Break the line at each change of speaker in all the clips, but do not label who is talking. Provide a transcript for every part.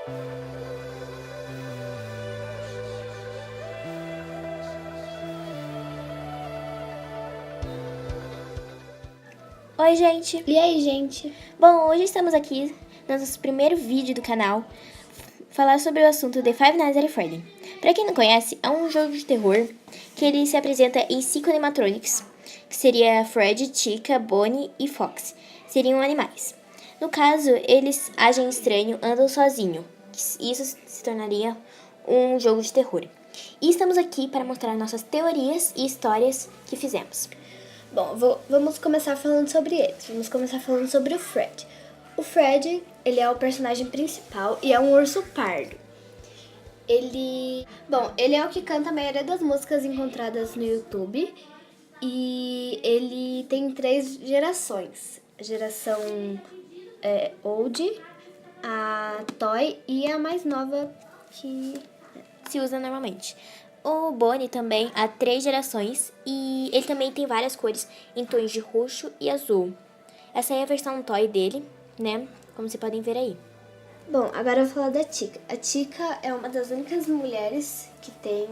Oi, gente!
E aí, gente?
Bom, hoje estamos aqui no nosso primeiro vídeo do canal falar sobre o assunto de Five Nights at Freddy. Pra quem não conhece, é um jogo de terror que ele se apresenta em 5 animatronics, que seria Freddy, Chica, Bonnie e Fox. Seriam animais. No caso, eles agem estranho, andam sozinho. Isso se tornaria um jogo de terror. E estamos aqui para mostrar nossas teorias e histórias que fizemos.
Bom, vamos começar falando sobre eles. Vamos começar falando sobre o Fred. O Fred, ele é o personagem principal e é um urso pardo. Ele é o que canta a maioria das músicas encontradas no YouTube. E ele tem 3 gerações. A geração Old, a Toy e a mais nova que
se usa normalmente. O Bonnie também há 3 gerações e ele também tem várias cores em tons de roxo e azul. Essa é a versão toy dele, né? Como vocês podem ver aí.
Bom, agora eu vou falar da Chica. A Chica é uma das únicas mulheres que tem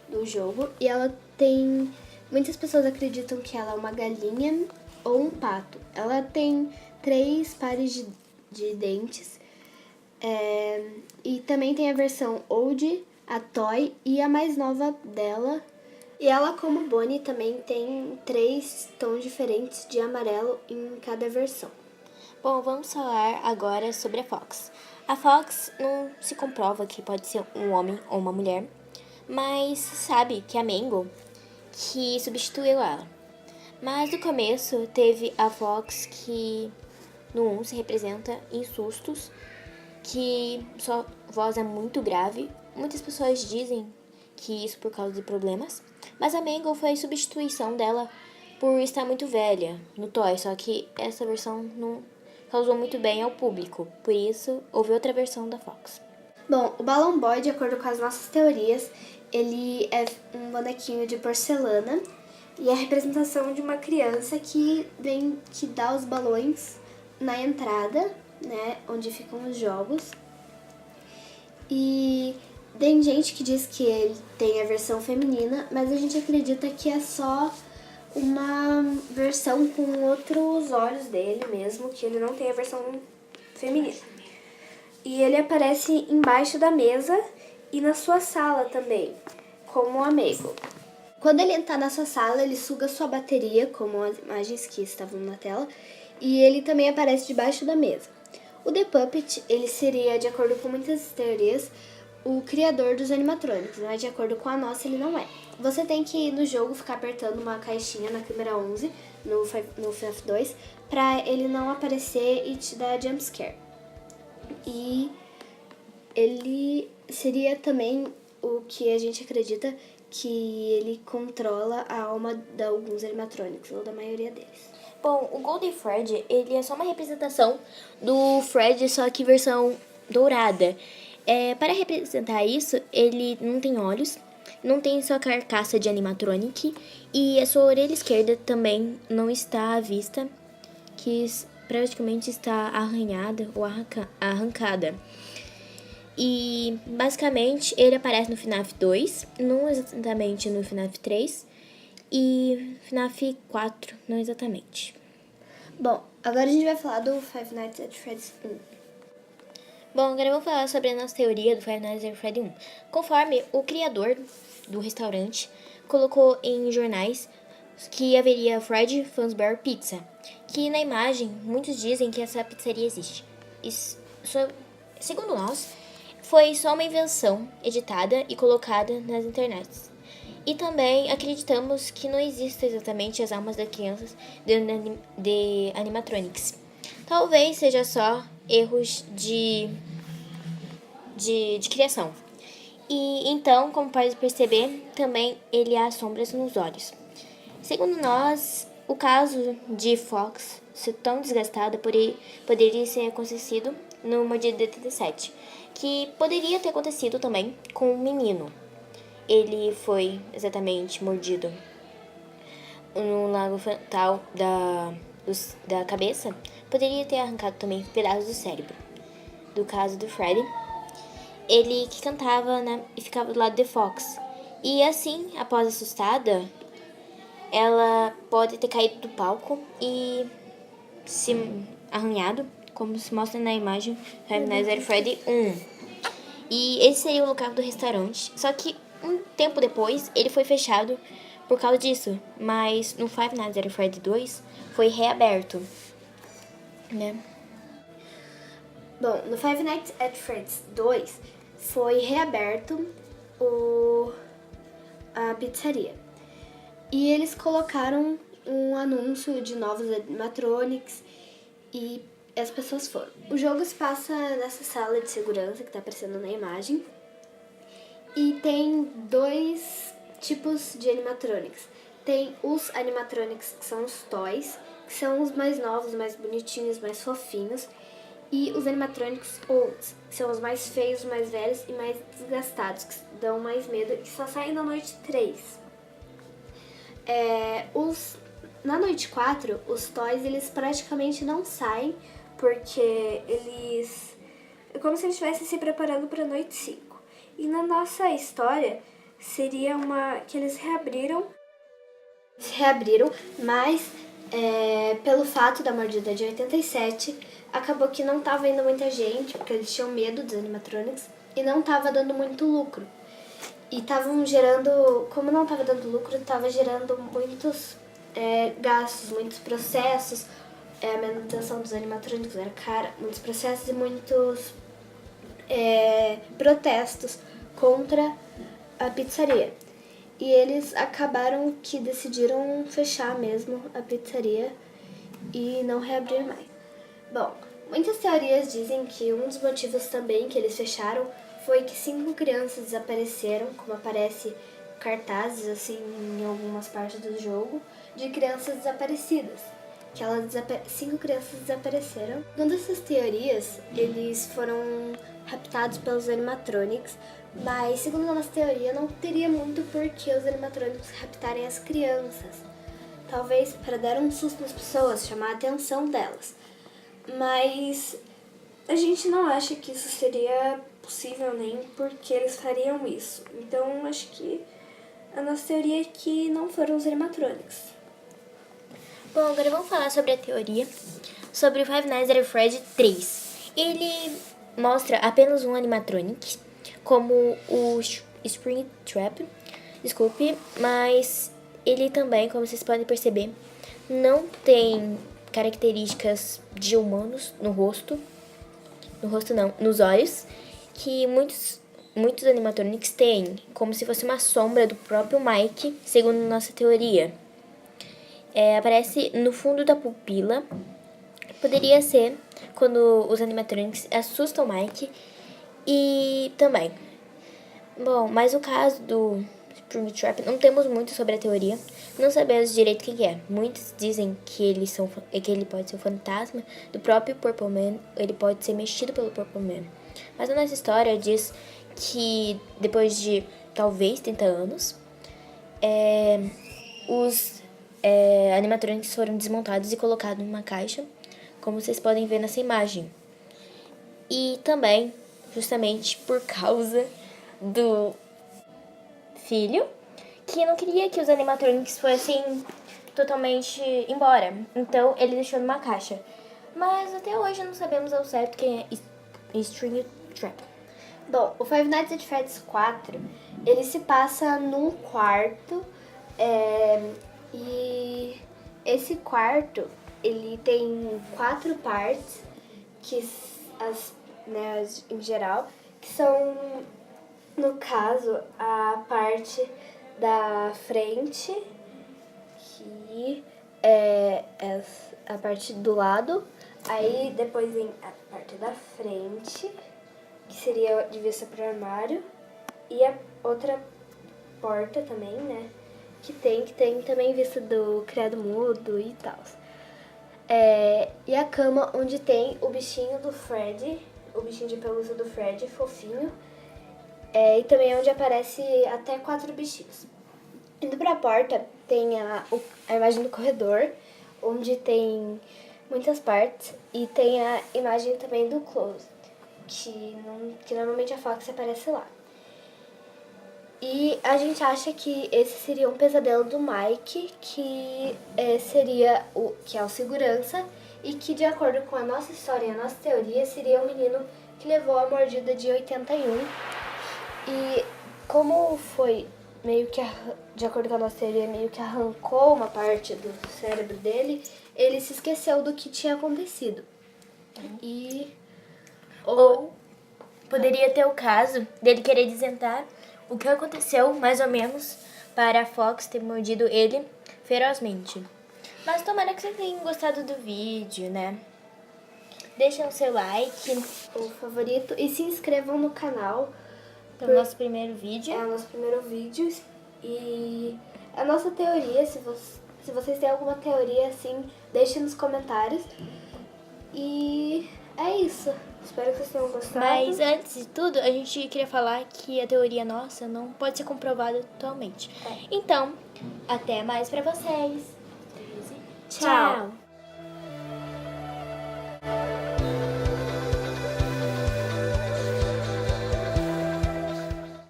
do jogo e ela tem... Muitas pessoas acreditam que ela é uma galinha ou um pato. Ela tem 3 pares de dentes e também tem a versão Old, a Toy e a mais nova dela. E ela, como Bonnie, também tem 3 tons diferentes de amarelo em cada versão.
Bom, vamos falar agora sobre a Fox. A Fox não se comprova que pode ser um homem ou uma mulher, mas sabe que é a Mangle que substituiu ela. Mas no começo teve a Fox que no 1 se representa em sustos, que sua voz é muito grave. Muitas pessoas dizem que isso por causa de problemas, mas a Mangle foi substituição dela por estar muito velha no Toy, só que essa versão não causou muito bem ao público, por isso houve outra versão da Fox.
Bom, o Balloon Boy, de acordo com as nossas teorias, ele é um bonequinho de porcelana e é a representação de uma criança que dá os balões na entrada, né, onde ficam os jogos. E tem gente que diz que ele tem a versão feminina, mas a gente acredita que é só uma versão com outros olhos dele mesmo, que ele não tem a versão feminina. E ele aparece embaixo da mesa e na sua sala também, como amigo. Quando ele está na sua sala, ele suga sua bateria, como as imagens que estavam na tela, e ele também aparece debaixo da mesa. O The Puppet, ele seria, de acordo com muitas teorias, o criador dos animatrônicos, mas de acordo com a nossa, ele não é. Você tem que, no jogo, ficar apertando uma caixinha na câmera 11, no FNAF 2, pra ele não aparecer e te dar jumpscare. E ele seria também o que a gente acredita que ele controla a alma de alguns animatrônicos, ou da maioria deles.
Bom, o Golden Fred, ele é só uma representação do Fred, só que versão dourada. Para representar isso, ele não tem olhos, não tem sua carcaça de animatronic e a sua orelha esquerda também não está à vista, que praticamente está arranhada ou arrancada. E basicamente ele aparece no FNAF 2, não exatamente no FNAF 3 e FNAF 4, não exatamente.
Bom, agora a gente vai falar do Five Nights at Freddy's 1.
Bom, agora eu vou falar sobre a nossa teoria do Five Nights at Freddy 1. Conforme o criador do restaurante colocou em jornais que haveria Freddy Fazbear Pizza, que na imagem muitos dizem que essa pizzaria existe. Isso, segundo nós, foi só uma invenção editada e colocada nas internets. E também acreditamos que não existem exatamente as almas das crianças de animatronics. Talvez seja só erros de criação. E então, como pode perceber, também ele há sombras nos olhos. Segundo nós, o caso de Fox ser tão desgastada poderia ser acontecido no Mordido de 87, que poderia ter acontecido também com um menino. Ele foi exatamente mordido no lago frontal da cabeça, poderia ter arrancado também pedaços do cérebro. Do caso do Freddy, ele que cantava, né, e ficava do lado de Fox. E assim, após assustada, ela pode ter caído do palco e se arranhado, como se mostra na imagem Five Nights at Freddy 1. E esse seria o local do restaurante. Só que um tempo depois ele foi fechado por causa disso. Mas no Five Nights at Freddy 2 foi reaberto, né?
Bom, no Five Nights at Freddy's 2 foi reaberto a pizzaria. E eles colocaram um anúncio de novos animatronics e as pessoas foram. O jogo se passa nessa sala de segurança que tá aparecendo na imagem. E tem dois tipos de animatronics. Tem os animatronics que são os toys, que são os mais novos, mais bonitinhos, mais fofinhos. E os animatronics olds, que são os mais feios, mais velhos e mais desgastados, que dão mais medo e só saem na noite 3. Na noite 4, os toys eles praticamente não saem, porque eles... é como se eles estivessem se preparando para a noite 5. E na nossa história, seria que eles reabriram, mas pelo fato da mordida de 87, acabou que não tava indo muita gente, porque eles tinham medo dos animatronics, e não tava dando muito lucro. E estavam gerando, como não tava dando lucro, tava gerando muitos gastos, muitos processos, a manutenção dos animatrônicos era cara, muitos processos e muitos protestos contra a pizzaria. E eles acabaram que decidiram fechar mesmo a pizzaria e não reabrir mais. Bom, muitas teorias dizem que um dos motivos também que eles fecharam foi que 5 crianças desapareceram, como aparece cartazes assim em algumas partes do jogo, de crianças desaparecidas. Que 5 crianças desapareceram. Uma dessas teorias, eles foram raptados pelos animatronics, mas segundo a nossa teoria, não teria muito por que os animatronics raptarem as crianças. Talvez para dar um susto nas pessoas, chamar a atenção delas. Mas a gente não acha que isso seria possível nem porque eles fariam isso. Então acho que a nossa teoria é que não foram os animatronics.
Bom, agora vamos falar sobre a teoria sobre o Five Nights at Freddy 3. Ele mostra apenas um animatronic, como o Springtrap, desculpe, mas ele também, como vocês podem perceber, não tem características de humanos no rosto não, nos olhos, que muitos animatronics têm, como se fosse uma sombra do próprio Mike, segundo nossa teoria. Aparece no fundo da pupila. Poderia ser quando os animatronics assustam o Mike. E também. Bom, mas o caso do Springtrap, não temos muito sobre a teoria. Não sabemos direito o que é. Muitos dizem que ele pode ser o fantasma do próprio Purple Man. Ele pode ser mexido pelo Purple Man. Mas a nossa história diz que depois de talvez 30 anos, os animatronics foram desmontados e colocados numa caixa, como vocês podem ver nessa imagem. E também, justamente por causa do filho, que não queria que os animatronics fossem totalmente embora. Então, ele deixou numa caixa. Mas até hoje não sabemos ao certo quem é Springtrap.
Bom, o Five Nights at Freddy's 4, ele se passa num quarto, e esse quarto, ele tem 4 partes, em geral, que são, no caso, a parte da frente, que é a parte do lado, aí depois vem a parte da frente, que seria de vista para o armário, e a outra porta também, né, que tem também vista do criado mudo e tal. E a cama onde tem o bichinho do Freddy, o bichinho de pelúcia do Freddy, fofinho, e também onde aparece até 4 bichinhos. Indo pra porta, tem a imagem do corredor, onde tem muitas partes, e tem a imagem também do closet. que normalmente a Fox aparece lá. E a gente acha que esse seria um pesadelo do Mike, que que é o segurança, e que, de acordo com a nossa história e a nossa teoria, seria o menino que levou a mordida de 81. E como foi meio que, de acordo com a nossa teoria, meio que arrancou uma parte do cérebro dele, ele se esqueceu do que tinha acontecido.
Ou poderia ter o caso dele querer desentar o que aconteceu, mais ou menos, para a Fox ter mordido ele ferozmente. Mas tomara que vocês tenham gostado do vídeo, né? Deixem o seu like,
O favorito, e se inscrevam no canal.
no nosso primeiro vídeo.
É o nosso primeiro vídeo. E a nossa teoria, se vocês têm alguma teoria assim, deixem nos comentários. E é isso. Espero que vocês tenham gostado.
Mas antes de tudo, a gente queria falar que a teoria nossa não pode ser comprovada totalmente. Então, até mais pra vocês!